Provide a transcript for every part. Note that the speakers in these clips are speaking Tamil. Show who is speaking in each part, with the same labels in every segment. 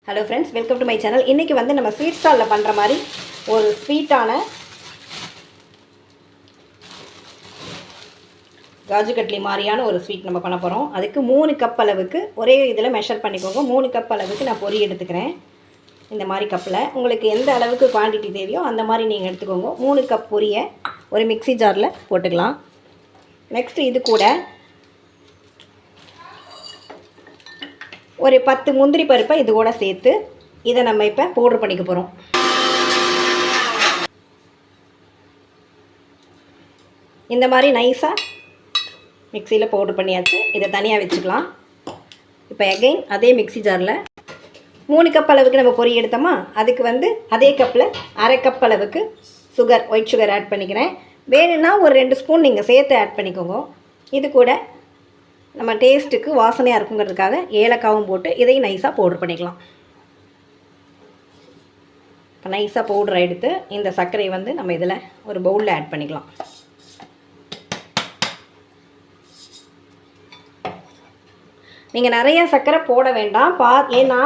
Speaker 1: Hello friends, welcome to my channel. இன்றைக்கி வந்து நம்ம ஸ்வீட் ஸ்டாலில் பண்ணுற மாதிரி ஒரு ஸ்வீட்டான காஜு கட்லி மாதிரியான ஒரு ஸ்வீட் நம்ம பண்ண போகிறோம். அதுக்கு 3 கப் அளவுக்கு ஒரே இதில் மெஷர் பண்ணிக்கோங்க. 3 கப் அளவுக்கு நான் பொரி எடுத்துக்கிறேன். இந்த மாதிரி கப்பில் உங்களுக்கு எந்த அளவுக்கு குவான்டிட்டி தேவையோ அந்த மாதிரி நீங்கள் எடுத்துக்கோங்க. 3 கப் பொரியை ஒரு மிக்ஸி ஜாரில் போட்டுக்கலாம். நெக்ஸ்ட்டு இது கூட ஒரு 10 முந்திரி பருப்பை இது கூட சேர்த்து இதை நம்ம இப்போ பவுடர் பண்ணிக்க போகிறோம். இந்த மாதிரி நைஸாக மிக்சியில் பவுடர் பண்ணியாச்சு. இதை தனியாக வச்சுக்கலாம். இப்போ எகைன் அதே மிக்ஸி ஜாரில் 3 கப் அளவுக்கு நம்ம பொரி எடுத்தோமா, அதுக்கு வந்து அதே கப்பில் அரை கப் அளவுக்கு சுகர், ஒயிட் சுகர் ஆட் பண்ணிக்கிறேன். வேணும்னா ஒரு 2 ஸ்பூன் நீங்கள் சேர்த்து ஆட் பண்ணிக்கோங்க. இது கூட நம்ம டேஸ்ட்டுக்கு வாசனையாக இருக்குங்கிறதுக்காக ஏலக்காவும் போட்டு இதையும் நைஸாக பவுடர் பண்ணிக்கலாம். இப்போ நைஸாக பவுடரை எடுத்து இந்த சர்க்கரையை வந்து நம்ம இதில் ஒரு பவுலில் ஆட் பண்ணிக்கலாம். நீங்கள் நிறைய சர்க்கரை போட வேண்டாம். ஏன்னா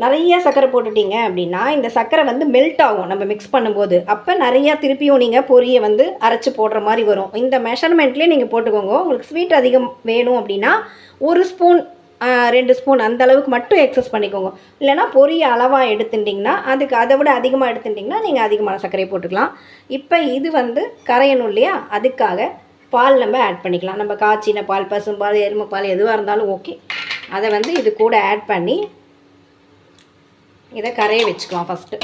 Speaker 1: நிறைய சர்க்கரை போட்டுட்டீங்க அப்படின்னா இந்த சர்க்கரை வந்து மெல்ட் ஆகும் நம்ம மிக்ஸ் பண்ணும்போது. அப்போ நிறையா திருப்பியும் நீங்கள் பொரியை வந்து அரைச்சி போடுற மாதிரி வரும். இந்த மெஷர்மெண்ட்லேயே நீங்கள் போட்டுக்கோங்க. உங்களுக்கு ஸ்வீட் அதிகம் வேணும் அப்படின்னா 1 ஸ்பூன் 2 ஸ்பூன் அந்த அளவுக்கு மட்டும் எக்ஸஸ் பண்ணிக்கோங்க. இல்லைனா பொரியை அளவாக எடுத்துட்டிங்கன்னா அதுக்கு அதை விட அதிகமாக எடுத்துட்டிங்கன்னா நீங்கள் அதிகமான சர்க்கரையை போட்டுக்கலாம். இப்போ இது வந்து கரையணும் இல்லையா, அதுக்காக பால் நம்ம ஆட் பண்ணிக்கலாம். நம்ம காய்ச்சின பால், பசும்பால், எருமைப்பால் எதுவாக இருந்தாலும் ஓகே. அதை வந்து இது கூட ஆட் பண்ணி இதை கரைய வச்சுக்கலாம். ஃபஸ்ட்டு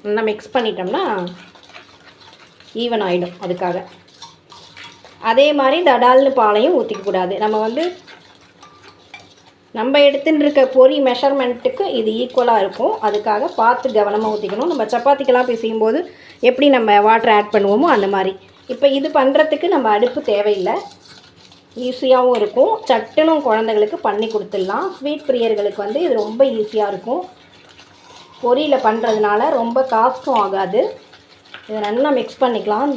Speaker 1: நல்லா மிக்ஸ் பண்ணிட்டோம்னா ஈவன் ஆகிடும். அதுக்காக அதே மாதிரி தடால்னு பாலையும் ஊற்றிக்கக்கூடாது. நம்ம எடுத்துன்னு இருக்க பொரி மெஷர்மெண்ட்டுக்கு இது ஈக்குவலாக இருக்கும். அதுக்காக பார்த்து கவனமாக ஊற்றிக்கணும். நம்ம சப்பாத்திக்கெல்லாம் பிசையும் போது எப்படி நம்ம வாட்டர் ஆட் பண்ணுவோமோ அந்த மாதிரி. இப்போ இது பண்ணுறதுக்கு நம்ம அடுப்பு தேவையில்லை, ஈஸியாகவும் இருக்கும். சட்டுனும் குழந்தைங்களுக்கு பண்ணி கொடுத்துடலாம். ஸ்வீட் பிரியர்களுக்கு வந்து இது ரொம்ப ஈஸியாக இருக்கும். பொரியில் பண்ணுறதுனால ரொம்ப காஸ்ட்டும் ஆகாது. இதை நல்லா மிக்ஸ் பண்ணிக்கலாம்.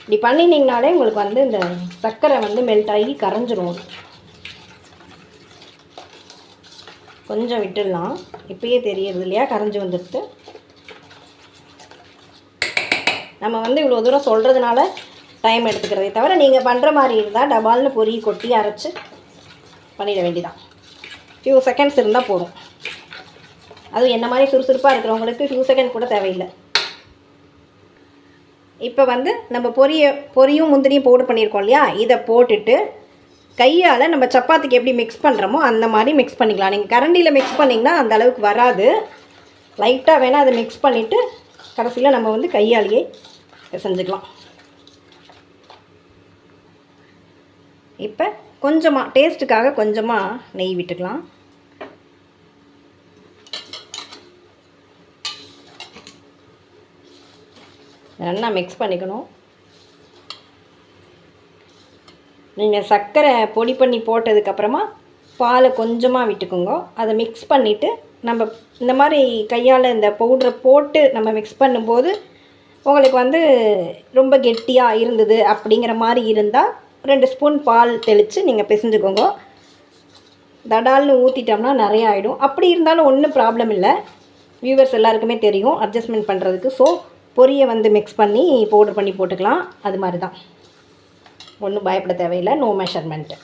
Speaker 1: இப்படி பண்ணினீங்கனாலே உங்களுக்கு வந்து இந்த சர்க்கரை வந்து மெல்ட் ஆகி கரைஞ்சிரும். கொஞ்சம் விட்டுடலாம். இப்பயே தெரியறது இல்லையா, கரைஞ்சி வந்துடுது. நம்ம வந்து இவ்வளோ தூரம் சொல்கிறதுனால டைம் எடுத்துக்கிறதே தவிர நீங்கள் பண்ணுற மாதிரி இருந்தால் டபால்னு பொரி கொட்டி அரைச்சி பண்ணிட வேண்டியதான். ஃபியூ செகண்ட்ஸ் இருந்தால் போதும். அதுவும் என்ன மாதிரி சுறுசுறுப்பாக இருக்கிறவங்களுக்கு ஃபியூ செகண்ட் கூட தேவையில்லை. இப்போ வந்து நம்ம பொரியும் முந்திரியும் பவுடர் பண்ணியிருக்கோம் இல்லையா, இதை போட்டுட்டு கையால் நம்ம சப்பாத்திக்கு எப்படி மிக்ஸ் பண்ணுறோமோ அந்த மாதிரி மிக்ஸ் பண்ணிக்கலாம். நீங்கள் கரண்டியில் மிக்ஸ் பண்ணிங்கன்னா அந்த அளவுக்கு வராது. லைட்டாக வேணால் அதை மிக்ஸ் பண்ணிவிட்டு கடைசியில் நம்ம வந்து கையாலேயே செஞ்சுக்கலாம். இப்போ கொஞ்சமாக டேஸ்ட்டுக்காக கொஞ்சமாக நெய் விட்டுக்கலாம். நல்லா மிக்ஸ் பண்ணிக்கணும். நீங்கள் சர்க்கரை பொடி பண்ணி போட்டதுக்கப்புறமா பாலை கொஞ்சமாக விட்டுக்கோங்க. அதை மிக்ஸ் பண்ணிவிட்டு நம்ம இந்த மாதிரி கையால் இந்த பவுடரை போட்டு நம்ம மிக்ஸ் பண்ணும்போது உங்களுக்கு வந்து ரொம்ப கெட்டியாக இருந்தது அப்படிங்கிற மாதிரி இருந்தால் 2 ஸ்பூன் பால் தெளித்து நீங்கள் பிசைஞ்சுக்கோங்க. தடால்னு ஊற்றிட்டோம்னா நிறைய ஆகிடும். அப்படி இருந்தாலும் ஒன்றும் ப்ராப்ளம் இல்லை. வியூவர்ஸ் எல்லாருக்குமே தெரியும் அட்ஜஸ்ட்மெண்ட் பண்ணுறதுக்கு. ஸோ பொரியை வந்து மிக்ஸ் பண்ணி பவுடர் பண்ணி போட்டுக்கலாம். அது மாதிரி தான், ஒன்றும் பயப்பட தேவையில்லை. No measurement.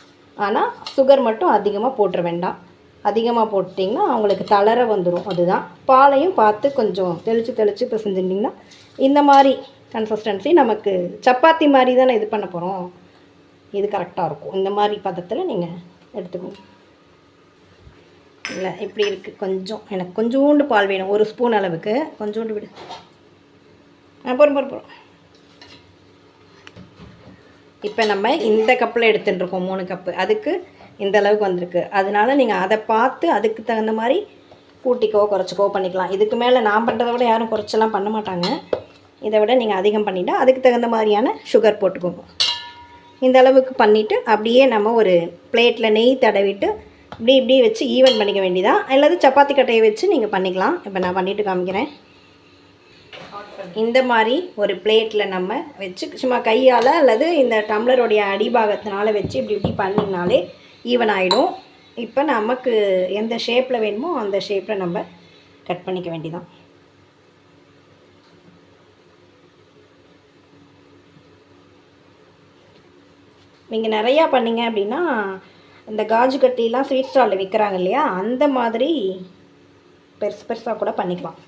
Speaker 1: ஆனால் சுகர் மட்டும் அதிகமாக போட்டுற வேண்டாம். அதிகமாக போட்டிங்கன்னா அவங்களுக்கு தளர வந்துடும். அதுதான். பாலையும் பார்த்து கொஞ்சம் தெளித்து இப்போ செஞ்சுட்டிங்கன்னா இந்த மாதிரி கன்சிஸ்டன்சி நமக்கு சப்பாத்தி மாதிரி தானே இது பண்ண போகிறோம். இது கரெக்டாக இருக்கும். இந்த மாதிரி பதத்தில் நீங்கள் எடுத்துக்கணும். இல்லை இப்படி இருக்குது. எனக்கு கொஞ்சோண்டு பால் வேணும். 1 ஸ்பூன் அளவுக்கு கொஞ்சோண்டு விடு. போகிறோம். இப்போ நம்ம இந்த கப்பில் எடுத்துட்டுருக்கோம் 3 கப்பு. அதுக்கு இந்த அளவுக்கு வந்திருக்கு. அதனால நீங்கள் அதை பார்த்து அதுக்கு தகுந்த மாதிரி கூட்டிக்கோ குறைச்சிக்கோ பண்ணிக்கலாம். இதுக்கு மேலே நான் பண்ணுறதை விட யாரும் குறைச்செல்லாம் பண்ண மாட்டாங்க. இதை விட நீங்கள் அதிகம் பண்ணிவிட்டால் அதுக்கு தகுந்த மாதிரியான சுகர் போட்டுக்கோங்க. இந்த அளவுக்கு பண்ணிவிட்டு அப்படியே நம்ம ஒரு பிளேட்டில் நெய் தடவிட்டு இப்படி வச்சு ஈவன் பண்ணிக்க வேண்டியதான். அல்லது சப்பாத்தி கட்டையை வச்சு நீங்கள் பண்ணிக்கலாம். இப்போ நான் பண்ணிவிட்டு காமிக்கிறேன். இந்த மாதிரி ஒரு பிளேட்டில் நம்ம வச்சு சும்மா கையால் அல்லது இந்த டம்ளருடைய அடிபாகத்தினால வச்சு இப்படி பண்ணிங்கனாலே ஈவன் ஆகிடும். இப்போ நமக்கு எந்த ஷேப்பில் வேணுமோ அந்த ஷேப்பில் நம்ம கட் பண்ணிக்க வேண்டியதான். நீங்கள் நிறையா பண்ணிங்க அப்படின்னா இந்த காஜு கட்டிலாம் ஸ்வீட் ஸ்டாலில் விற்கிறாங்க இல்லையா, அந்த மாதிரி பெருசு பெருசாக கூட பண்ணிக்கலாம்.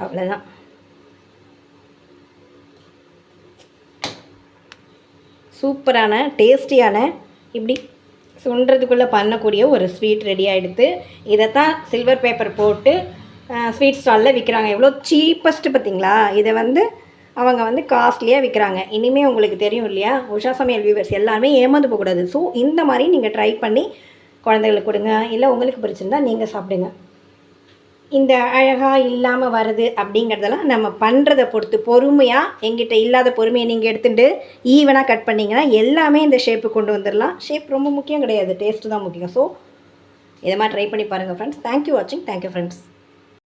Speaker 1: அவ்வளோதான். சூப்பரான டேஸ்டியான இப்படி சுண்டுறதுக்குள்ளே பண்ணக்கூடிய ஒரு ஸ்வீட் ரெடி ஆகிடுது. இதை தான் சில்வர் பேப்பர் போட்டு ஸ்வீட் ஸ்டாலில் விற்கிறாங்க. எவ்வளோ சீப்பஸ்ட்டு பார்த்திங்களா? இதை அவங்க காஸ்ட்லியாக விற்கிறாங்க. இனிமேல் உங்களுக்கு தெரியும் இல்லையா, உஷா சமையல் வியூவர்ஸ் எல்லாருமே ஏமாந்து போகக்கூடாது. ஸோ இந்த மாதிரி நீங்கள் ட்ரை பண்ணி குழந்தைகளுக்கு கொடுங்க, இல்லை உங்களுக்கு பிடிச்சிருந்தா நீங்கள் சாப்பிடுங்க. இந்த அழகாக இல்லாமல் வருது அப்படிங்கிறதெல்லாம் நம்ம பண்ணுறதை பொறுத்து, பொறுமையாக எங்கிட்ட இல்லாத பொறுமையை நீங்கள் எடுத்துகிட்டு ஈவனாக கட் பண்ணிங்கன்னா எல்லாமே இந்த ஷேப்பு கொண்டு வந்துடலாம். ஷேப் ரொம்ப முக்கியம் கிடையாது, டேஸ்ட்டு தான் முக்கியம். ஸோ இதை மாதிரி ட்ரை பண்ணி பாருங்கள் ஃப்ரெண்ட்ஸ். தேங்க்யூ வாட்சிங். Thank you friends.